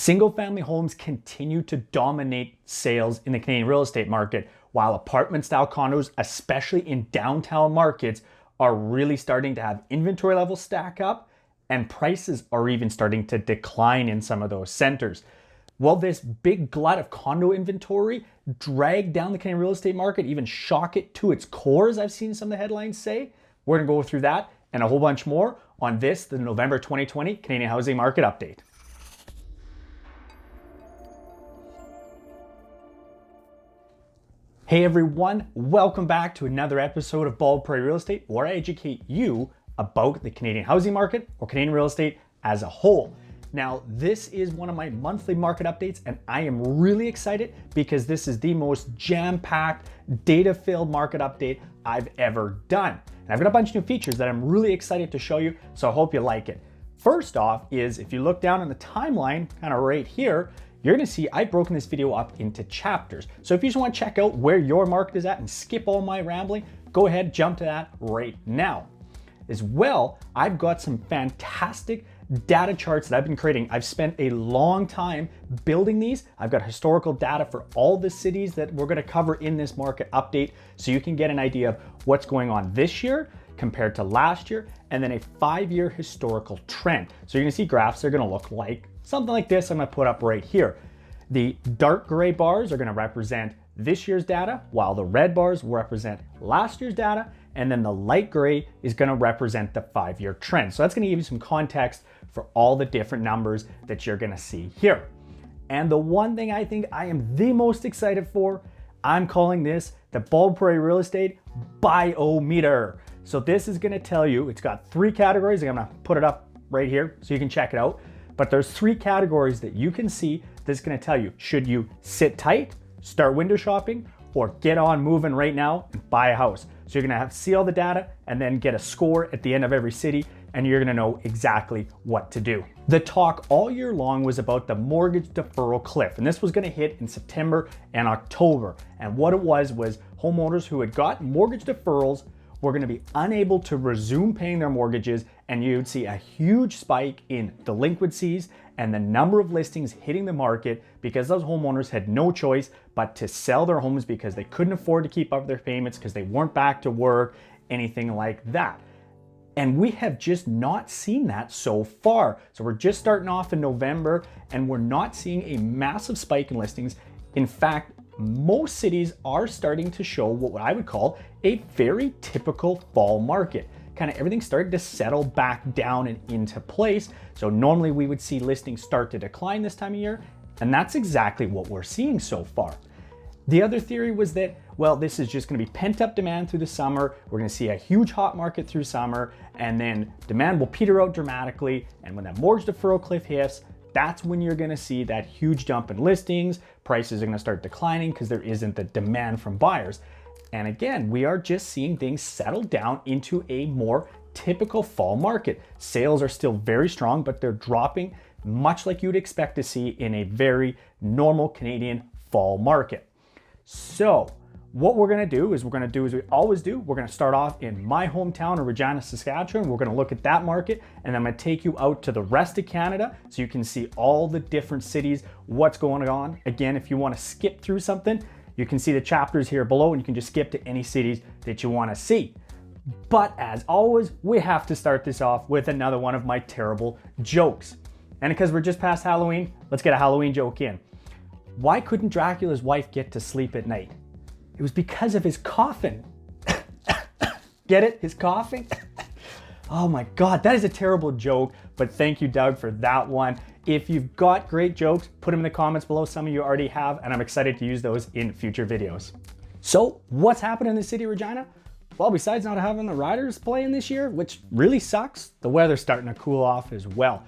Single family homes continue to dominate sales in the Canadian real estate market, while apartment style condos, especially in downtown markets, are really starting to have inventory levels stack up and prices are even starting to decline in some of those centers. Will this big glut of condo inventory drag down the Canadian real estate market, even shock it to its core, as I've seen some of the headlines say? We're gonna go through that and a whole bunch more on this, the November 2020 Canadian Housing Market Update. Hey everyone, welcome back to another episode of Bald Prairie Real Estate, where I educate you about the Canadian housing market or Canadian real estate as a whole. Now, this is one of my monthly market updates, and I am really excited because this is the most jam-packed, data-filled market update I've ever done. And I've got a bunch of new features that I'm really excited to show you, so I hope you like it. First off is, if you look down on the timeline, kind of right here, you're gonna see I've broken this video up into chapters. So if you just wanna check out where your market is at and skip all my rambling, go ahead, jump to that right now. As well, I've got some fantastic data charts that I've been creating. I've spent a long time building these. I've got historical data for all the cities that we're gonna cover in this market update, so you can get an idea of what's going on this year compared to last year, and then a 5-year historical trend. So you're gonna see graphs that are gonna look like something like this I'm gonna put up right here. The dark gray bars are gonna represent this year's data, while the red bars will represent last year's data, and then the light gray is gonna represent the 5-year trend. So that's gonna give you some context for all the different numbers that you're gonna see here. And the one thing I think I am the most excited for, I'm calling this the Bald Prairie Real Estate Biometer. So this is gonna tell you, it's got 3 categories. I'm gonna put it up right here so you can check it out. But there's 3 categories that you can see that's gonna tell you, should you sit tight, start window shopping, or get on moving right now and buy a house. So you're gonna see all the data and then get a score at the end of every city, and you're gonna know exactly what to do. The talk all year long was about the mortgage deferral cliff, and this was gonna hit in September and October. And what it was homeowners who had got mortgage deferrals were gonna be unable to resume paying their mortgages, and you'd see a huge spike in delinquencies and the number of listings hitting the market because those homeowners had no choice but to sell their homes because they couldn't afford to keep up their payments, because they weren't back to work, anything like that. And we have just not seen that so far. So we're just starting off in November and we're not seeing a massive spike in listings. In fact, most cities are starting to show what I would call a very typical fall market. Kind of everything started to settle back down and into place. So normally we would see listings start to decline this time of year, and that's exactly what we're seeing so far. The other theory was that, well, this is just gonna be pent up demand through the summer. We're gonna see a huge hot market through summer, and then demand will peter out dramatically. And when that mortgage deferral cliff hits, that's when you're gonna see that huge jump in listings. Prices are gonna start declining because there isn't the demand from buyers. And again, we are just seeing things settle down into a more typical fall market. Sales are still very strong, but they're dropping much like you'd expect to see in a very normal Canadian fall market. So what we're gonna do is we're gonna do as we always do. We're gonna start off in my hometown of Regina, Saskatchewan. We're gonna look at that market, and then I'm gonna take you out to the rest of Canada so you can see all the different cities, what's going on. Again, if you wanna skip through something, you can see the chapters here below, and you can just skip to any cities that you wanna see. But as always, we have to start this off with another one of my terrible jokes. And because we're just past Halloween, let's get a Halloween joke in. Why couldn't Dracula's wife get to sleep at night? It was because of his coffin. Get it? His coughing? Oh my God, that is a terrible joke, but thank you, Doug, for that one. If you've got great jokes, put them in the comments below. Some of you already have, and I'm excited to use those in future videos. So what's happening in the city of Regina? Well, besides not having the Riders playing this year, which really sucks, the weather's starting to cool off as well.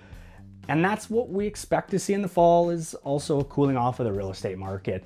And that's what we expect to see in the fall, is also a cooling off of the real estate market.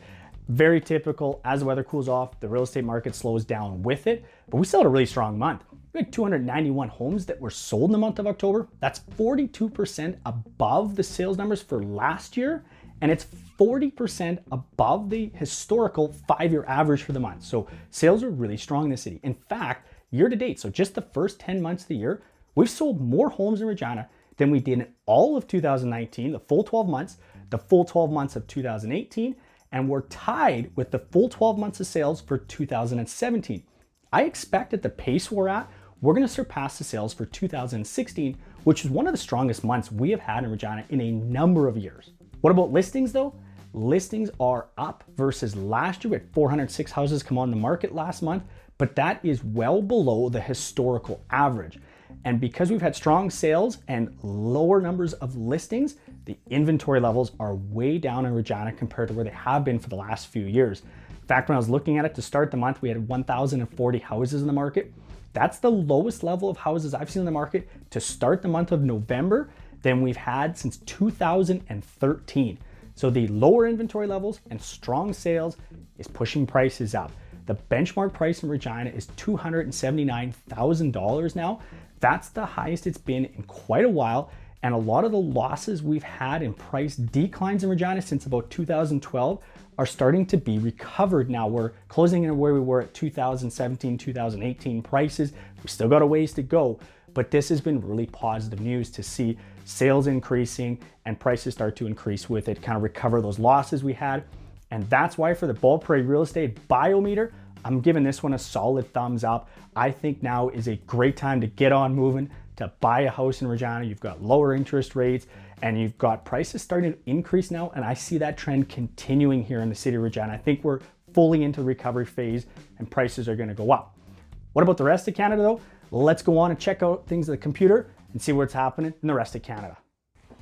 Very typical. As the weather cools off, the real estate market slows down with it, but we still had a really strong month. We had 291 homes that were sold in the month of October. That's 42% above the sales numbers for last year, and it's 40% above the historical 5-year average for the month. So sales are really strong in the city. In fact, year to date, so just the first 10 months of the year, we've sold more homes in Regina than we did in all of 2019, the full 12 months, the full 12 months of 2018, and we're tied with the full 12 months of sales for 2017. I expect at the pace we're at, we're going to surpass the sales for 2016, which is one of the strongest months we have had in Regina in a number of years. What about listings though? Listings are up versus last year. We had 406 houses come on the market last month, but that is well below the historical average. And because we've had strong sales and lower numbers of listings, the inventory levels are way down in Regina compared to where they have been for the last few years. In fact, when I was looking at it to start the month, we had 1,040 houses in the market. That's the lowest level of houses I've seen in the market to start the month of November than we've had since 2013. So the lower inventory levels and strong sales is pushing prices up. The benchmark price in Regina is $279,000 now. That's the highest it's been in quite a while. And a lot of the losses we've had in price declines in Regina since about 2012 are starting to be recovered now. We're closing in where we were at 2017, 2018 prices. We still got a ways to go, but this has been really positive news to see sales increasing and prices start to increase with it, kind of recover those losses we had. And that's why for the Bald Prairie Real Estate Biometer, I'm giving this one a solid thumbs up. I think now is a great time to get on moving, to buy a house in Regina. You've got lower interest rates and you've got prices starting to increase now. And I see that trend continuing here in the city of Regina. I think we're fully into the recovery phase and prices are gonna go up. What about the rest of Canada though? Let's go on and check out things on the computer and see what's happening in the rest of Canada.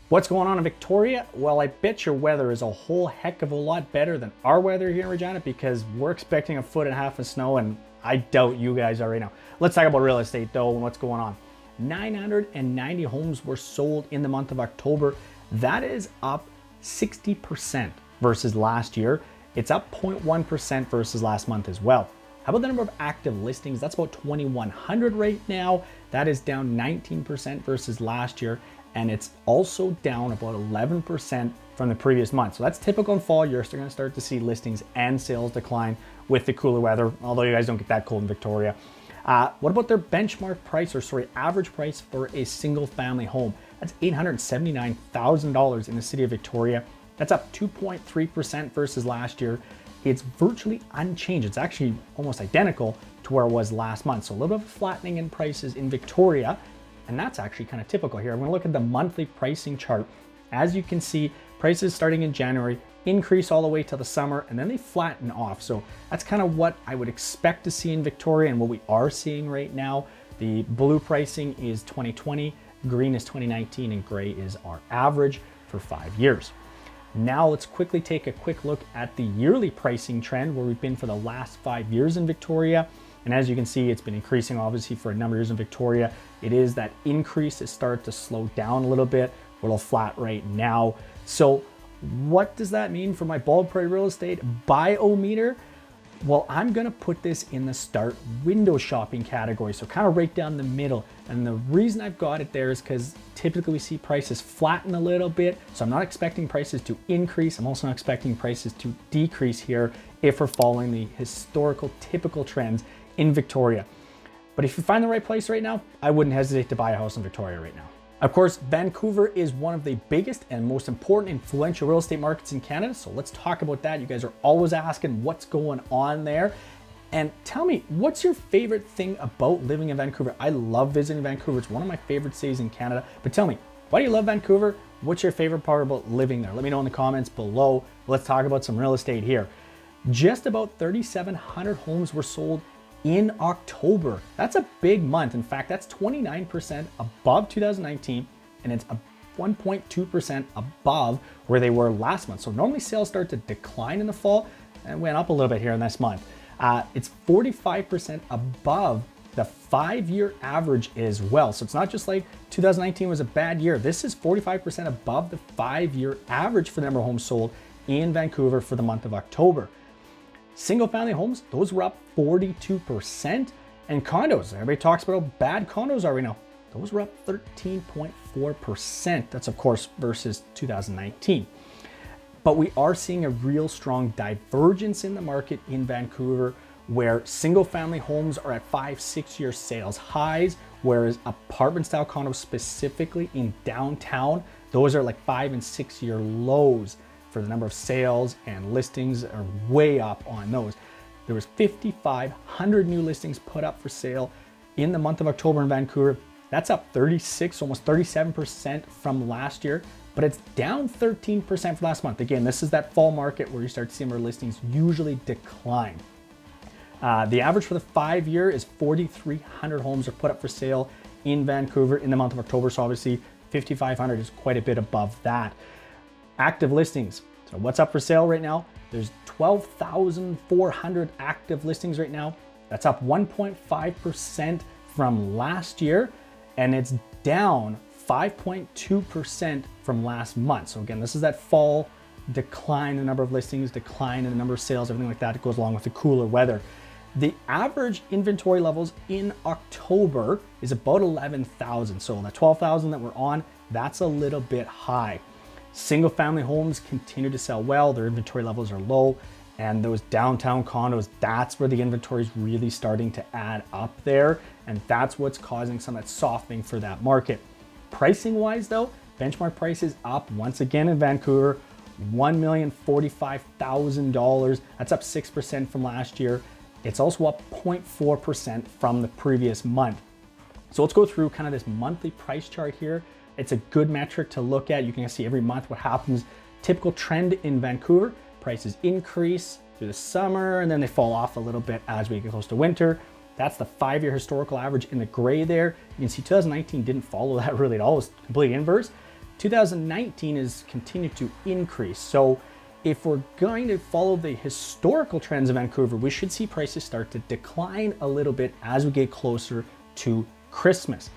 What's going on in Victoria? Well, I bet your weather is a whole heck of a lot better than our weather here in Regina because we're expecting 1.5 feet of snow and I doubt you guys are right now. Let's talk about real estate though and what's going on. 990 homes were sold in the month of October. That is up 60% versus last year. It's up 0.1% versus last month as well. How about the number of active listings? That's about 2,100 right now. That is down 19% versus last year. And it's also down about 11% from the previous month. So that's typical in fall. You're still gonna start to see listings and sales decline with the cooler weather, although you guys don't get that cold in Victoria. What about their benchmark price, average price for a single family home? That's $879,000 in the city of Victoria. That's up 2.3% versus last year. It's virtually unchanged. It's actually almost identical to where it was last month. So a little bit of flattening in prices in Victoria, and that's actually kind of typical here. I'm gonna look at the monthly pricing chart. As you can see, prices starting in January increase all the way to the summer and then they flatten off. So that's kind of what I would expect to see in Victoria and what we are seeing right now. The blue pricing is 2020, green is 2019, and gray is our average for 5 years. Now let's quickly take a quick look at the yearly pricing trend where we've been for the last 5 years in Victoria. And as you can see, it's been increasing obviously for a number of years in Victoria. It is that increase has started to slow down a little bit. We're a little flat right now. So what does that mean for my Bald Prairie Real Estate Biometer? Well, I'm gonna put this in the start window shopping category, so kind of right down the middle. And the reason I've got it there is because typically we see prices flatten a little bit, so I'm not expecting prices to increase. I'm also not expecting prices to decrease here if we're following the historical typical trends in Victoria. But if you find the right place right now, I wouldn't hesitate to buy a house in Victoria right now. Of course, Vancouver is one of the biggest and most important influential real estate markets in Canada. So let's talk about that. You guys are always asking what's going on there. And tell me, what's your favorite thing about living in Vancouver? I love visiting Vancouver. It's one of my favorite cities in Canada. But tell me, why do you love Vancouver? What's your favorite part about living there? Let me know in the comments below. Let's talk about some real estate here. Just about 3,700 homes were sold in October. That's a big month. In fact, that's 29% above 2019, and it's 1.2% above where they were last month. So normally sales start to decline in the fall and went up a little bit here in this month. It's 45% above the 5-year average as well. So it's not just like 2019 was a bad year. This is 45% above the 5-year average for the number of homes sold in Vancouver for the month of October. Single family homes, those were up 42%. And condos, everybody talks about how bad condos are right now. Those were up 13.4%. That's of course versus 2019. But we are seeing a real strong divergence in the market in Vancouver where single family homes are at 5-6 year sales highs, whereas apartment style condos specifically in downtown Those are like 5 and 6 year lows for the number of sales, and listings are way up on those. There was 5,500 new listings put up for sale in the month of October in Vancouver. That's up 36, almost 37% from last year, but it's down 13% from last month. Again, this is that fall market where you start seeing where listings usually decline. The average for the 5 year is 4,300 homes are put up for sale in Vancouver in the month of October. So obviously 5,500 is quite a bit above that. Active listings. So what's up for sale right now? There's 12,400 active listings right now. That's up 1.5% from last year, and it's down 5.2% from last month. So again, this is that fall decline in the number of listings, decline in the number of sales, everything like that. It goes along with the cooler weather. The average inventory levels in October is about 11,000. So the 12,000 that we're on, that's a little bit high. Single family homes continue to sell well. Their inventory levels are low. And those downtown condos, that's where the inventory is really starting to add up there. And that's what's causing some of that softening for that market. Pricing wise though, benchmark price is up once again in Vancouver, $1,045,000. That's up 6% from last year. It's also up 0.4% from the previous month. So let's go through kind of this monthly price chart here. It's a good metric to look at. You can see every month what happens. Typical trend in Vancouver, prices increase through the summer and then they fall off a little bit as we get close to winter. That's the 5 year historical average in the gray there. You can see 2019 didn't follow that really at all. It was completely inverse. 2019 is continued to increase. So if we're going to follow the historical trends of Vancouver, we should see prices start to decline a little bit as we get closer to Christmas.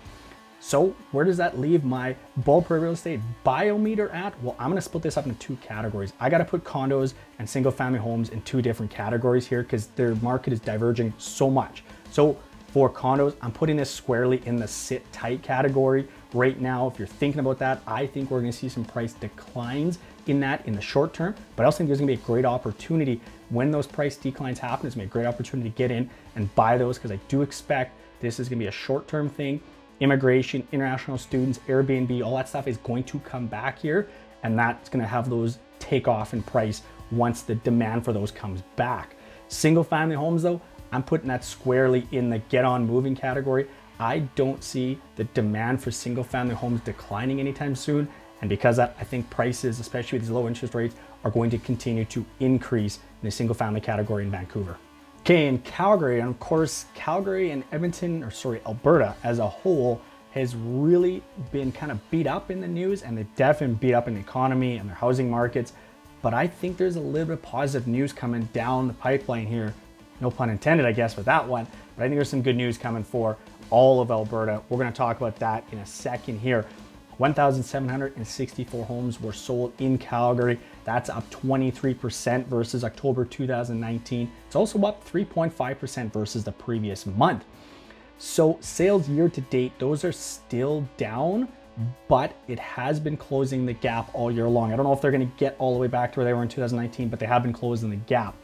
So where does that leave my Bald Prairie Real Estate biometer at? Well, I'm gonna split this up into two categories. I gotta put condos and single family homes in two different categories here because their market is diverging so much. So for condos, I'm putting this squarely in the sit tight category. Right now, if you're thinking about that, I think we're gonna see some price declines in that in the short term, but I also think there's gonna be a great opportunity when those price declines happen. It's gonna be a great opportunity to get in and buy those because I do expect this is gonna be a short-term thing. Immigration, international students, Airbnb, all that stuff is going to come back here, and that's gonna have those take off in price once the demand for those comes back. Single family homes though, I'm putting that squarely in the get on moving category. I don't see the demand for single family homes declining anytime soon. And because of that, I think prices, especially with these low interest rates, are going to continue to increase in the single family category in Vancouver. Okay, in Calgary, and of course, Calgary and Alberta as a whole has really been kind of beat up in the news, and they've definitely beat up in the economy and their housing markets. But I think there's a little bit of positive news coming down the pipeline here. No pun intended, I guess, with that one. But I think there's some good news coming for all of Alberta. We're gonna talk about that in a second here. 1,764 homes were sold in Calgary. That's up 23% versus October 2019. It's also up 3.5% versus the previous month. So sales year to date, those are still down, but it has been closing the gap all year long. I don't know if they're gonna get all the way back to where they were in 2019, but they have been closing the gap.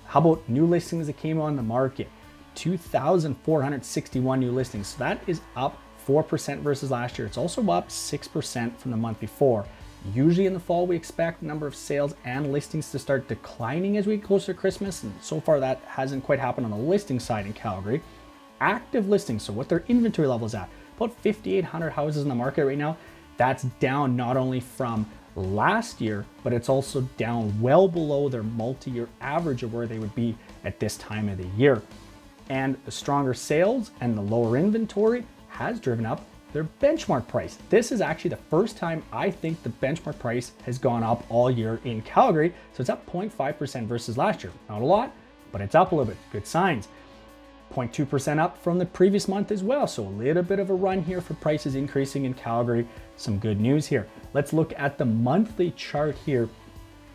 How about new listings that came on the market? 2,461 new listings. So that is up 4% versus last year. It's also up 6% from the month before. Usually in the fall, we expect the number of sales and listings to start declining as we get closer to Christmas. And so far that hasn't quite happened on the listing side in Calgary. Active listings, so what their inventory levels at, about 5,800 houses in the market right now. That's down not only from last year, but it's also down well below their multi-year average of where they would be at this time of the year. And the stronger sales and the lower inventory has driven up their benchmark price. This is actually the first time I think the benchmark price has gone up all year in Calgary. So it's up 0.5% versus last year. Not a lot, but it's up a little bit. Good signs. 0.2% up from the previous month as well. So a little bit of a run here for prices increasing in Calgary. Some good news here. Let's look at the monthly chart here.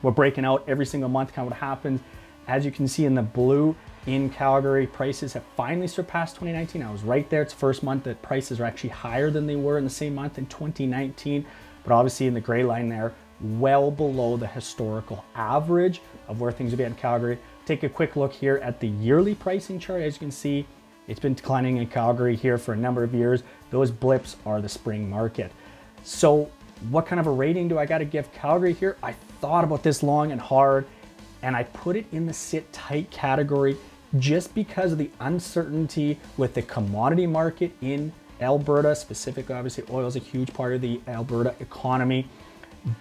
We're breaking out every single month kind of what happens. As you can see in the blue, in Calgary, prices have finally surpassed 2019. I was right there. It's the first month that prices are actually higher than they were in the same month in 2019. But obviously in the gray line there, well below the historical average of where things would be in Calgary. Take a quick look here at the yearly pricing chart. As you can see, it's been declining in Calgary here for a number of years. Those blips are the spring market. So What kind of a rating do I got to give Calgary here? I thought about this long and hard, and I put it in the sit tight category just because of the uncertainty with the commodity market in Alberta. Specifically, obviously, oil is a huge part of the Alberta economy.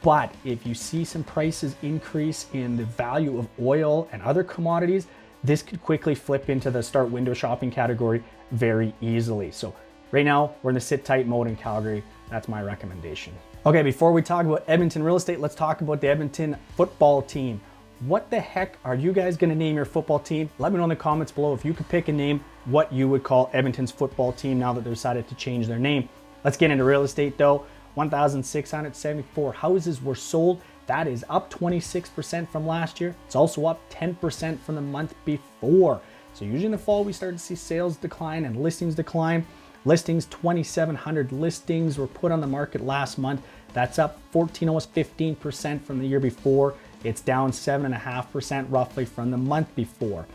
But if you see some prices increase in the value of oil and other commodities, this could quickly flip into the start window shopping category very easily. So right now, we're in the sit tight mode in Calgary. That's my recommendation. Okay, before we talk about Edmonton real estate, let's talk about the Edmonton football team. What the heck are you guys going to name your football team? Let me know in the comments below if you could pick a name, what you would call Edmonton's football team now that they decided to change their name. Let's get into real estate though. 1,674 houses were sold. That is up 26% from last year. It's also up 10% from the month before. So usually in the fall, we start to see sales decline and listings decline. Listings, 2,700 listings were put on the market last month. That's up 14, almost 15% from the year before. It's down 7.5% roughly from the month before.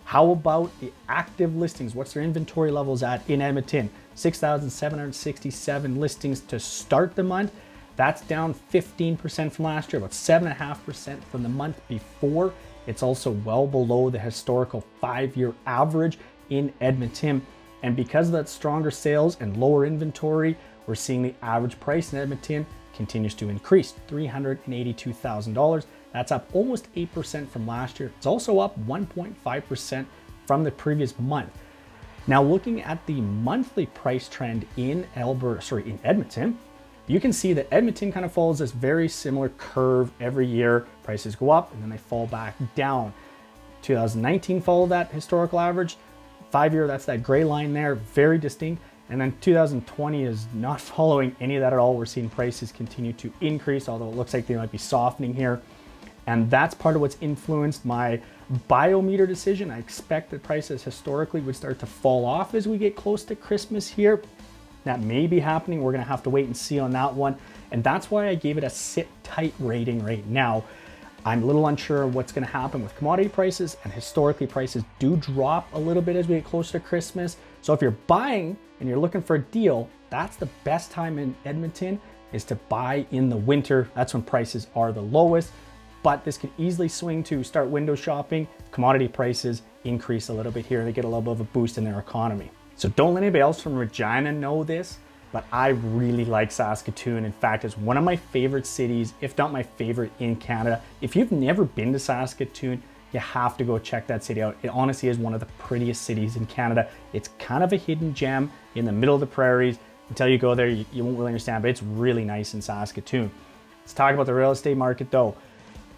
How about the active listings? What's their inventory levels at in Edmonton? 6,767 listings to start the month. That's down 15% from last year, about 7.5% from the month before. It's also well below the historical 5-year average in Edmonton. And because of that stronger sales and lower inventory, we're seeing the average price in Edmonton continues to increase, $382,000. That's up almost 8% from last year. It's also up 1.5% from the previous month. Now looking at the monthly price trend in Edmonton, you can see that Edmonton kind of follows this very similar curve every year. Prices go up and then they fall back down. 2019 followed that historical average. 5-year, that's that gray line there, very distinct. And then 2020 is not following any of that at all. We're seeing prices continue to increase, although it looks like they might be softening here. And that's part of what's influenced my biometer decision. I expect that prices historically would start to fall off as we get close to Christmas here. That may be happening. We're gonna have to wait and see on that one. And that's why I gave it a sit tight rating right now. I'm a little unsure of what's gonna happen with commodity prices, and historically prices do drop a little bit as we get closer to Christmas. So if you're buying and you're looking for a deal, that's the best time in Edmonton is to buy in the winter. That's when prices are the lowest. But this could easily swing to start window shopping. Commodity prices increase a little bit here. They get a little bit of a boost in their economy. So don't let anybody else from Regina know this, but I really like Saskatoon. In fact, it's one of my favorite cities, if not my favorite in Canada. If you've never been to Saskatoon, you have to go check that city out. It honestly is one of the prettiest cities in Canada. It's kind of a hidden gem in the middle of the prairies. Until you go there, you won't really understand, but it's really nice in Saskatoon. Let's talk about the real estate market though.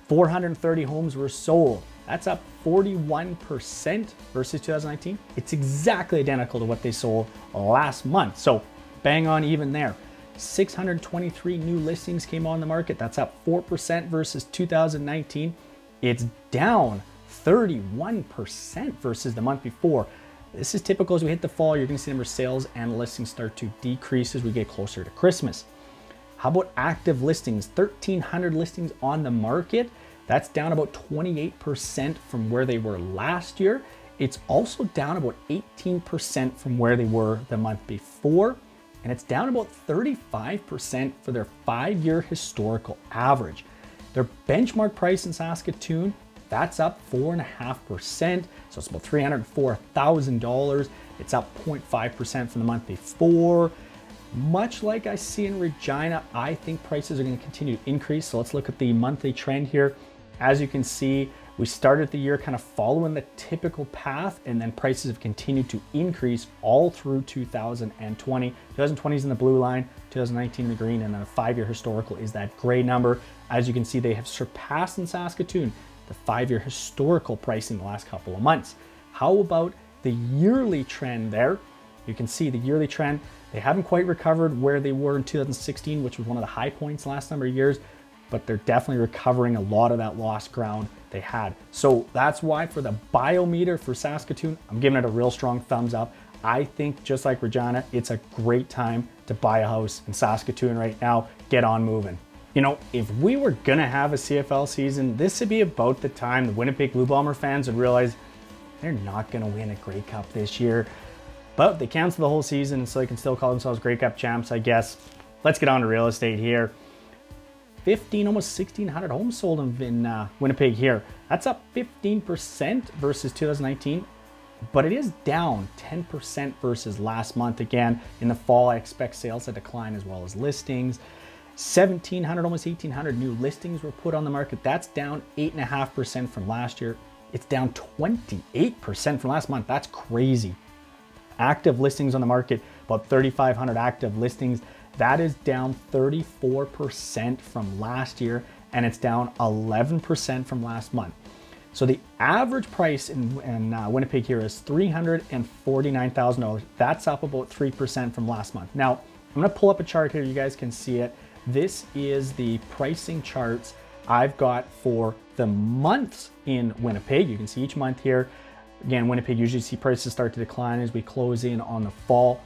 430 homes were sold. That's up 41% versus 2019. It's exactly identical to what they sold last month. So bang on even there. 623 new listings came on the market. That's up 4% versus 2019. It's down 31% versus the month before. This is typical as we hit the fall. You're gonna see the number of sales and listings start to decrease as we get closer to Christmas. How about active listings? 1,300 listings on the market. That's down about 28% from where they were last year. It's also down about 18% from where they were the month before. And it's down about 35% for their 5-year historical average. Their benchmark price in Saskatoon, that's up 4.5%. So it's about $304,000. It's up 0.5% from the month before. Much like I see in Regina, I think prices are going to continue to increase. So let's look at the monthly trend here. As you can see, we started the year kind of following the typical path, and then prices have continued to increase all through 2020. 2020 is in the blue line, 2019 in the green, and then a 5-year historical is that gray number. As you can see, they have surpassed in Saskatoon the 5-year historical pricing the last couple of months. How about the yearly trend there? You can see the yearly trend. They haven't quite recovered where they were in 2016, which was one of the high points the last number of years, but they're definitely recovering a lot of that lost ground they had. So that's why for the biometer for Saskatoon, I'm giving it a real strong thumbs up. I think just like Regina, it's a great time to buy a house in Saskatoon right now. Get on moving. You know, if we were gonna have a CFL season, this would be about the time the Winnipeg Blue Bomber fans would realize they're not gonna win a Grey Cup this year. But they canceled the whole season, so they can still call themselves Grey Cup champs, I guess. Let's get on to real estate here. almost 1,600 homes sold in Winnipeg here. That's up 15% versus 2019, but it is down 10% versus last month. Again, in the fall, I expect sales to decline as well as listings. 1,700, almost 1,800 new listings were put on the market. That's down 8.5% from last year. It's down 28% from last month. That's crazy. Active listings on the market, about 3,500 active listings. That is down 34% from last year, and it's down 11% from last month. So the average price in Winnipeg here is $349,000. That's up about 3% from last month. Now, I'm gonna pull up a chart here. You guys can see it. This is the pricing charts I've got for the months in Winnipeg. You can see each month here. Again, Winnipeg usually see prices start to decline as we close in on the fall.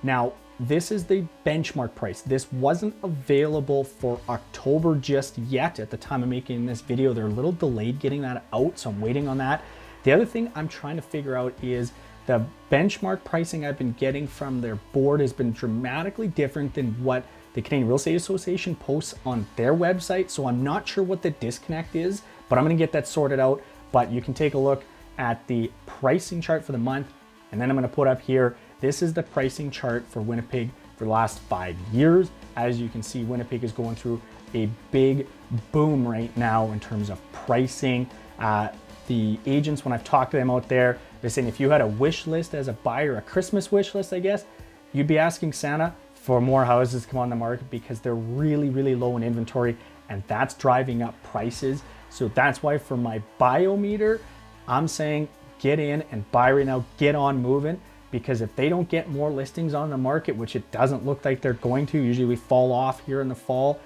Now, this is the benchmark price. This wasn't available for October just yet. At the time of making this video, they're a little delayed getting that out, so I'm waiting on that. The other thing I'm trying to figure out is the benchmark pricing I've been getting from their board has been dramatically different than what the Canadian Real Estate Association posts on their website. So I'm not sure what the disconnect is, but I'm gonna get that sorted out. But you can take a look at the pricing chart for the month, and then I'm gonna put up here, this is the pricing chart for Winnipeg for the last 5 years. As you can see, Winnipeg is going through a big boom right now in terms of pricing. The agents, when I've talked to them out there, they're saying if you had a wish list as a buyer, a Christmas wish list, I guess, you'd be asking Santa for more houses to come on the market because they're really, really low in inventory, and that's driving up prices. So that's why for my biometer, I'm saying get in and buy right now, get on moving, because if they don't get more listings on the market, which it doesn't look like they're going to, usually we fall off here in the fall,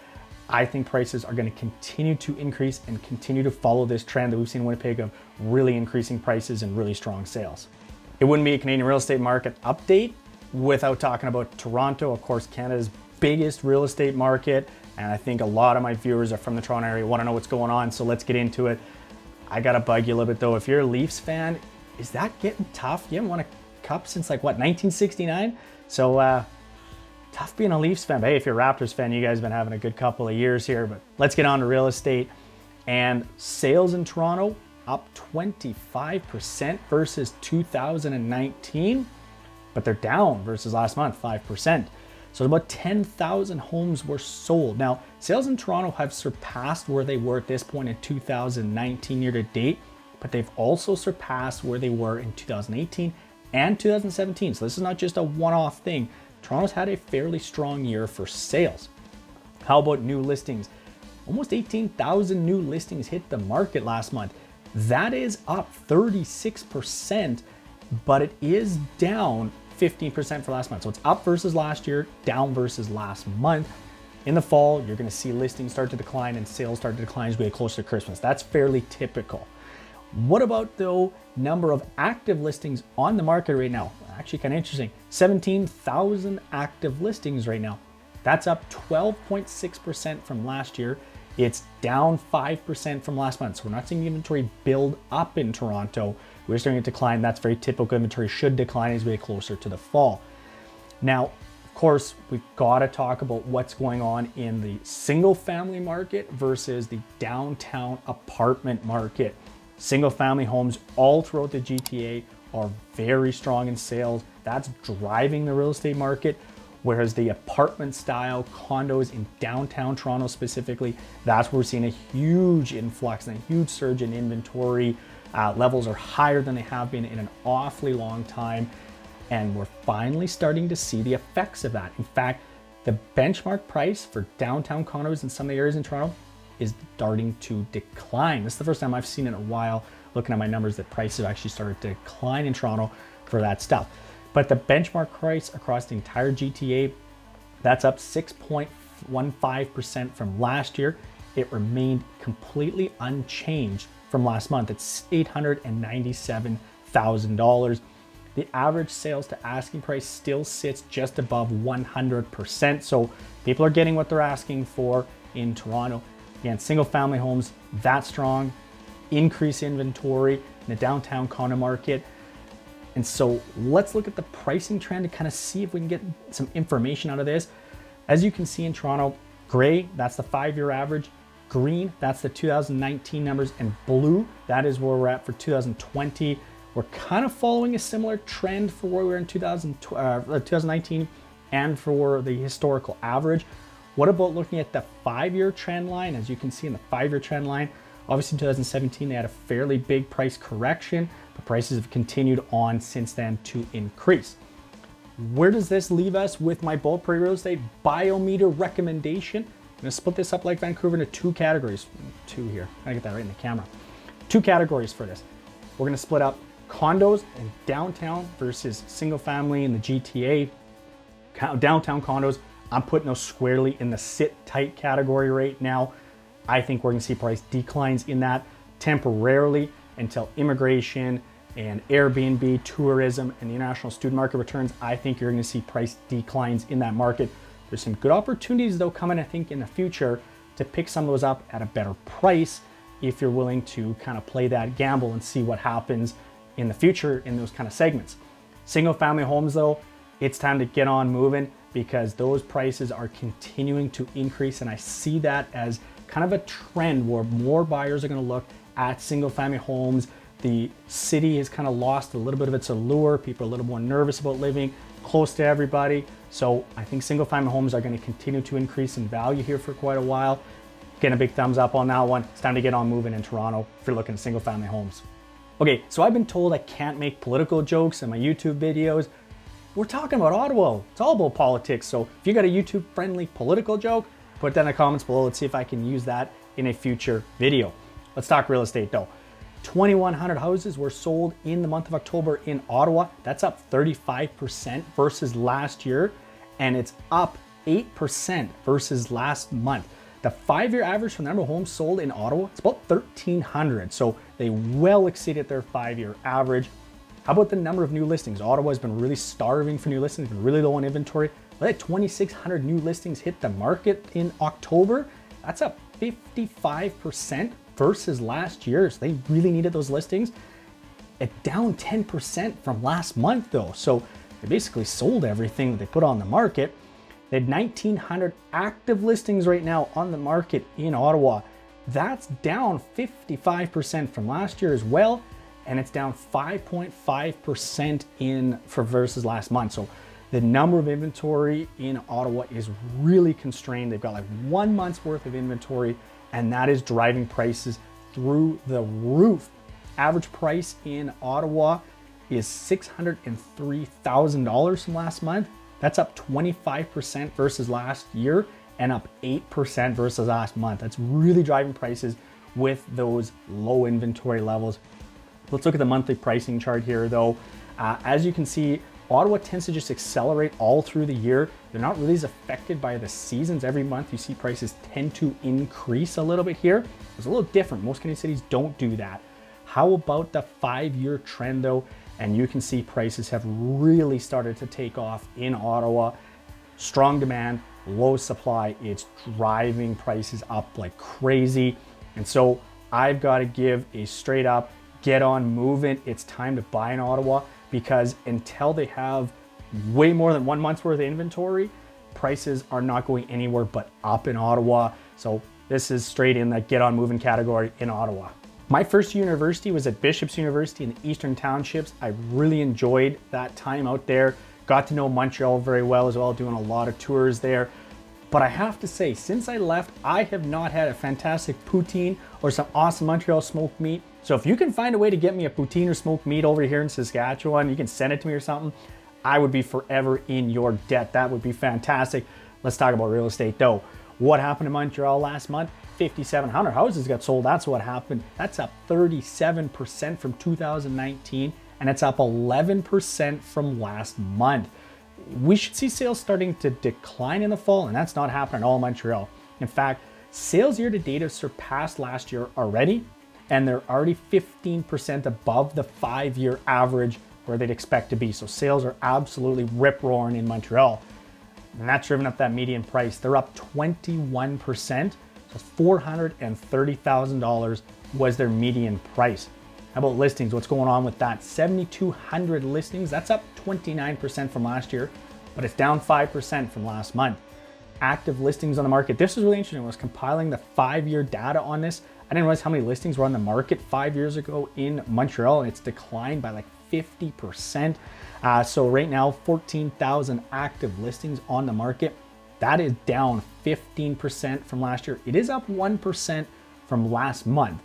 I think prices are going to continue to increase and continue to follow this trend that we've seen in Winnipeg of really increasing prices and really strong sales. It wouldn't be a Canadian real estate market update without talking about Toronto, of course, Canada's biggest real estate market. And I think a lot of my viewers are from the Toronto area, want to know what's going on. So let's get into it. I got to bug you a little bit though. If you're a Leafs fan, is that getting tough? You haven't won a cup since like what, 1969? So tough being a Leafs fan. But hey, if you're a Raptors fan, you guys have been having a good couple of years here. But let's get on to real estate. And sales in Toronto up 25% versus 2019, but they're down versus last month, 5%. So about 10,000 homes were sold. Now, sales in Toronto have surpassed where they were at this point in 2019 year to date, but they've also surpassed where they were in 2018 and 2017. So this is not just a one-off thing. Toronto's had a fairly strong year for sales. How about new listings? Almost 18,000 new listings hit the market last month. That is up 36%, but it is down 15% for last month. So it's up versus last year, down versus last month. In the fall, you're gonna see listings start to decline and sales start to decline as we get closer to Christmas. That's fairly typical. What about though number of active listings on the market right now? Actually kind of interesting, 17,000 active listings right now. That's up 12.6% from last year. It's down 5% from last month. So we're not seeing inventory build up in Toronto. We're starting to decline. That's very typical. Inventory should decline as we get closer to the fall. Now, of course, we've got to talk about what's going on in the single family market versus the downtown apartment market. Single family homes all throughout the GTA are very strong in sales. That's driving the real estate market. Whereas the apartment style condos in downtown Toronto specifically, that's where we're seeing a huge influx and a huge surge in inventory. Levels are higher than they have been in an awfully long time. And we're finally starting to see the effects of that. In fact, the benchmark price for downtown condos in some of the areas in Toronto is starting to decline. This is the first time I've seen in a while, looking at my numbers, that prices have actually started to decline in Toronto for that stuff. But the benchmark price across the entire GTA, that's up 6.15% from last year. It remained completely unchanged from last month. It's $897,000. The average sales to asking price still sits just above 100%. So people are getting what they're asking for in Toronto. Again, single family homes, that strong, increase inventory in the downtown condo market. And so let's look at the pricing trend to kind of see if we can get some information out of this. As you can see in Toronto, Gray, that's the 5-year average. Green, that's the 2019 numbers. And blue, that is where we're at for 2020. We're kind of following a similar trend for where we were in 2019 and for the historical average. What about looking at the 5-year trend line? As you can see in the 5-year trend line, obviously in 2017, they had a fairly big price correction, but prices have continued on since then to increase. Where does this leave us with my Bald Prairie Real Estate Biometer recommendation? I'm gonna split this up like Vancouver into 2 categories. 2 here, I get that right in the camera. 2 categories for this. We're gonna split up condos in downtown versus single family in the GTA. Downtown condos, I'm putting those squarely in the sit tight category right now. I think we're gonna see price declines in that temporarily until immigration and Airbnb, tourism, and the international student market returns. I think you're gonna see price declines in that market. There's some good opportunities though coming, I think, in the future to pick some of those up at a better price if you're willing to kind of play that gamble and see what happens in the future in those kind of segments. Single family homes though, it's time to get on moving because those prices are continuing to increase, and I see that as kind of a trend where more buyers are going to look at single family homes. The city has kind of lost a little bit of its allure. People are a little more nervous about living close to everybody. So I think single family homes are going to continue to increase in value here for quite a while. Getting a big thumbs up on that one. It's time to get on moving in Toronto if you're looking at single family homes. Okay, so I've been told I can't make political jokes in my YouTube videos. We're talking about Ottawa. It's all about politics. So if you got a YouTube friendly political joke, put that in the comments below. Let's see if I can use that in a future video. Let's talk real estate though. 2,100 houses were sold in the month of October in Ottawa. That's up 35% versus last year, and it's up 8% versus last month. The 5-year average for the number of homes sold in Ottawa, it's about 1,300. So they well exceeded their 5-year average. How about the number of new listings? Ottawa has been really starving for new listings, been really low on inventory. Let 2,600 new listings hit the market in October. That's up 55% versus last year. So they really needed those listings. It down 10% from last month though. So they basically sold everything that they put on the market. They had 1,900 active listings right now on the market in Ottawa. That's down 55% from last year as well. And it's down 5.5% for versus last month. So the number of inventory in Ottawa is really constrained. They've got like 1 month's worth of inventory, and that is driving prices through the roof. Average price in Ottawa is $603,000 from last month. That's up 25% versus last year and up 8% versus last month. That's really driving prices with those low inventory levels. Let's look at the monthly pricing chart here though. As you can see, Ottawa tends to just accelerate all through the year. They're not really as affected by the seasons. Every month you see prices tend to increase a little bit here. It's a little different. Most Canadian cities don't do that. How about the 5-year trend though? And you can see prices have really started to take off in Ottawa. Strong demand, low supply. It's driving prices up like crazy. And so I've got to give a straight up get on moving. It's time to buy in Ottawa because until they have way more than 1 month's worth of inventory, prices are not going anywhere but up in Ottawa. So this is straight in the get on moving category in Ottawa. My first university was at Bishop's University in the Eastern Townships. I really enjoyed that time out there. Got to know Montreal very well as well, doing a lot of tours there. But I have to say, since I left, I have not had a fantastic poutine or some awesome Montreal smoked meat. So if you can find a way to get me a poutine or smoked meat over here in Saskatchewan, you can send it to me or something, I would be forever in your debt. That would be fantastic. Let's talk about real estate though. What happened in Montreal last month? 5,700 houses got sold. That's what happened. That's up 37% from 2019, and it's up 11% from last month. We should see sales starting to decline in the fall, and that's not happening at all in Montreal. In fact, sales year to date have surpassed last year already, and they're already 15% above the 5-year average where they'd expect to be. So sales are absolutely rip-roaring in Montreal, and that's driven up that median price. They're up 21%. So $430,000 was their median price. How about listings? What's going on with that? 7,200 listings. That's up 29% from last year, but it's down 5% from last month. active listings on the market. This was really interesting. I was compiling the 5-year data on this. I didn't realize how many listings were on the market 5 years ago in Montreal, and it's declined by like 50%. So right now, 14,000 active listings on the market. That is down 15% from last year. It is up 1% from last month.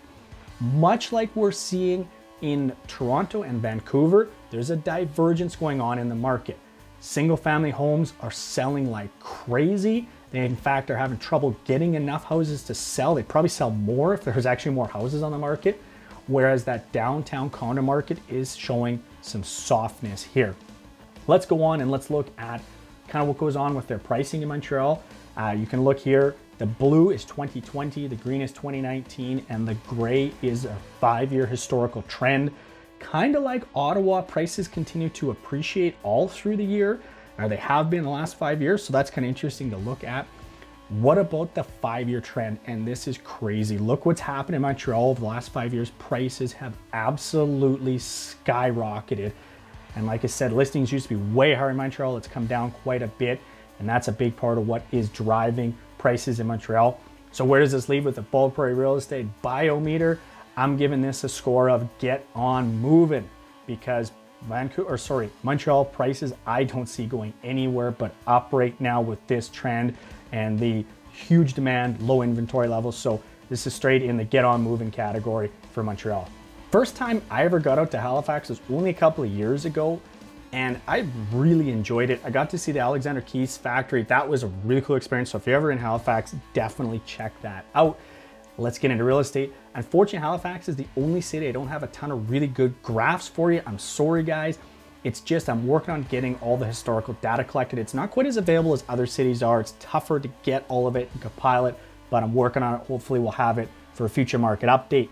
Much like we're seeing in Toronto and Vancouver, there's a divergence going on in the market. Single family homes are selling like crazy. They in fact are having trouble getting enough houses to sell. They'd probably sell more if there's actually more houses on the market. Whereas that downtown condo market is showing some softness here. Let's go on and let's look at kind of what goes on with their pricing in Montreal. You can look here. The blue is 2020, the green is 2019, and the gray is a 5-year historical trend. Kind of like Ottawa, prices continue to appreciate all through the year, or they have been in the last 5 years, so that's kind of interesting to look at. What about the 5-year trend? And this is crazy. Look what's happened in Montreal over the last 5 years. Prices have absolutely skyrocketed. And like I said, listings used to be way higher in Montreal. It's come down quite a bit, and that's a big part of what is driving prices in Montreal. So where does this leave with the Bald Prairie Real Estate Biometer? I'm giving this a score of get on moving, because Montreal prices I don't see going anywhere but up right now with this trend and the huge demand, low inventory levels. So this is straight in the get on moving category for Montreal. First time I ever got out to Halifax was only a couple of years ago, and I really enjoyed it. I got to see the Alexander Keith's factory. That was a really cool experience. So if you're ever in Halifax, definitely check that out. Let's get into real estate. Unfortunately, Halifax is the only city I don't have a ton of really good graphs for you. I'm sorry, guys. It's just I'm working on getting all the historical data collected. It's not quite as available as other cities are. It's tougher to get all of it and compile it, but I'm working on it. Hopefully we'll have it for a future market update.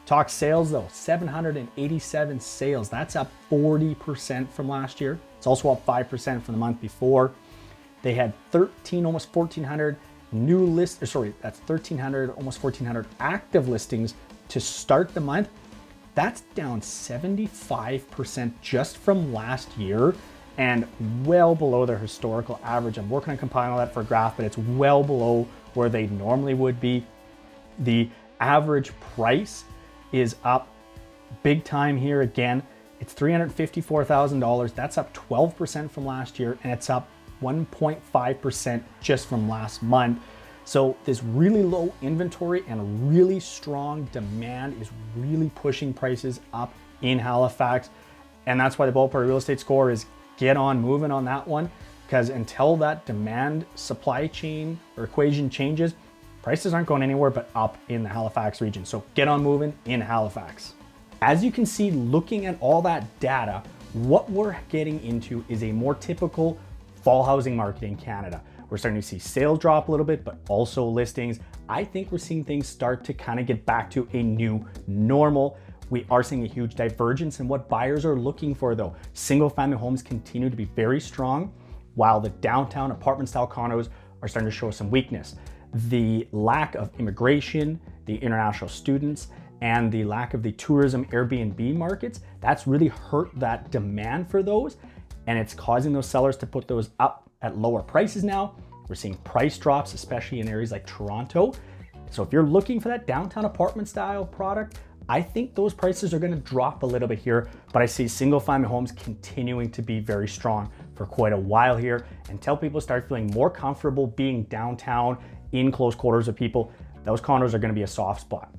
Talk sales though, 787 sales. That's up 40% from last year. It's also up 5% from the month before. They had 13, almost 1,400 new lists, that's 1,300, almost 1,400 active listings to start the month. That's down 75% just from last year and well below their historical average. I'm working on compiling all that for a graph, but it's well below where they normally would be. The average price is up big time here again. It's $354,000. That's up 12% from last year, and it's up 1.5% just from last month. So this really low inventory and really strong demand is really pushing prices up in Halifax. And that's why the Bald Prairie Real Estate score is get on moving on that one, because until that demand supply chain or equation changes, prices aren't going anywhere but up in the Halifax region. So get on moving in Halifax. As you can see, looking at all that data, what we're getting into is a more typical fall housing market in Canada. We're starting to see sales drop a little bit, but also listings. I think we're seeing things start to kind of get back to a new normal. We are seeing a huge divergence in what buyers are looking for though. Single family homes continue to be very strong, while the downtown apartment style condos are starting to show some weakness. The lack of immigration, the international students, and the lack of the tourism Airbnb markets, that's really hurt that demand for those. And it's causing those sellers to put those up at lower prices now. We're seeing price drops, especially in areas like Toronto. So if you're looking for that downtown apartment style product, I think those prices are gonna drop a little bit here, but I see single family homes continuing to be very strong for quite a while here until people start feeling more comfortable being downtown in close quarters with people. Those condos are gonna be a soft spot.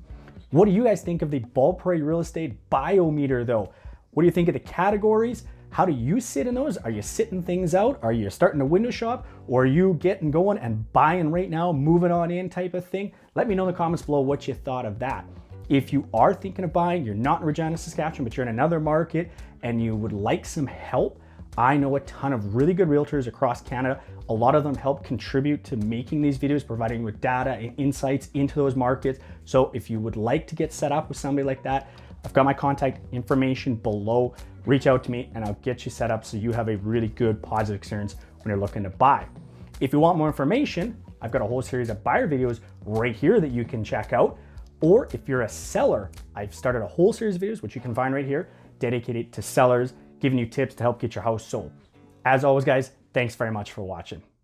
What do you guys think of the Bald Prairie Real Estate Biometer though? What do you think of the categories? How do you sit in those? Are you sitting things out? Are you starting to window shop? Or are you getting going and buying right now, moving on in type of thing? Let me know in the comments below what you thought of that. If you are thinking of buying, you're not in Regina, Saskatchewan, but you're in another market and you would like some help, I know a ton of really good realtors across Canada. A lot of them help contribute to making these videos, providing you with data and insights into those markets. So if you would like to get set up with somebody like that, I've got my contact information below. Reach out to me and I'll get you set up so you have a really good positive experience when you're looking to buy. If you want more information, I've got a whole series of buyer videos right here that you can check out. Or if you're a seller, I've started a whole series of videos, which you can find right here, dedicated to sellers, giving you tips to help get your house sold. As always, guys, thanks very much for watching.